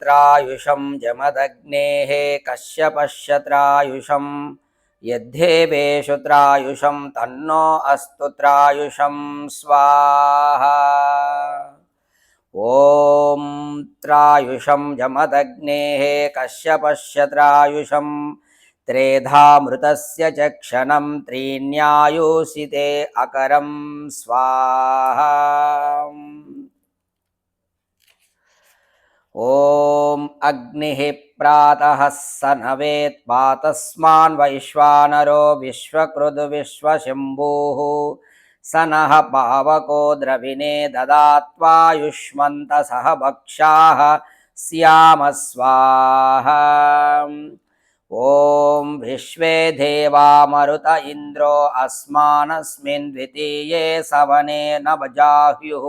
त्रायुषं जमदग्नेः कश्यपस्य त्रायुषं यद्धेवेषु त्रायुषं तन्नो अस्तु त्रायुषं स्वाहा। ॐ त्रायुषं जमदग्नेः कश्यपस्य त्रायुषं त्रेधामृतस्य च क्षणं त्रीण्यायुषिते अकरं स्वाहा। ॐ अग्निः प्रातः सनवेत् पातस्मान् वैश्वानरो विश्वकृद्विश्वशम्भुः सनः पावको द्रविणे ददात्वायुष्मन्तसह भक्षाः स्याम स्वाहा। ॐ विश्वे देवा मरुत इन्द्रो अस्मानस्मिन् द्वितीये सवने न जाह्युः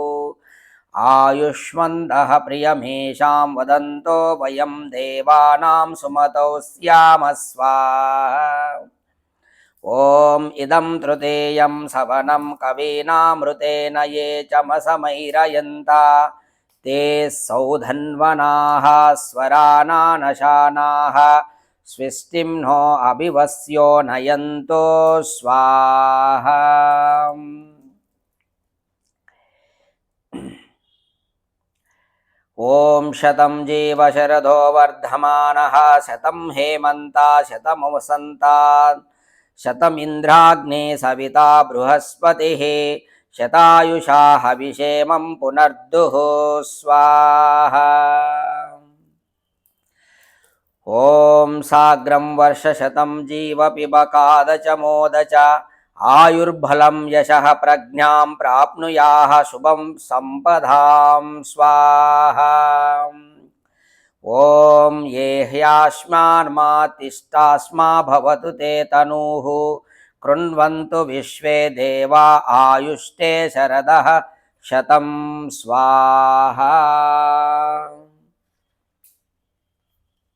आयुष्मन्तः प्रियमेषां वदन्तो वयं देवानां सुमतौ स्याम स्वाहा। ॐ इदं तृतीयं सवनं कवीनामृतेन ये चमसमैरयन्ता ते सौधन्वनाः स्वरानानशानाः स्विष्टिं नो अभिवस्यो नयन्तो स्वाहा। ॐ शतं जीव शरदो वर्धमानः शतं हेमन्ता शतमवसन्ता शतमिन्द्राग्ने सविता बृहस्पतिः शतायुषा हविषेमं पुनर्दुः स्वाहा। ॐ साग्रं वर्षशतं जीव पिबकाद च मोद च आयुर्बलं यशः प्रज्ञां प्राप्नुयाः शुभं सम्पदां स्वाहा। ॐ ये ह्यास्मान्मातिष्ठास्मा भवतु ते तनुः कृण्वन्तु विश्वे देवा आयुष्टे शरदः शतं स्वाहा।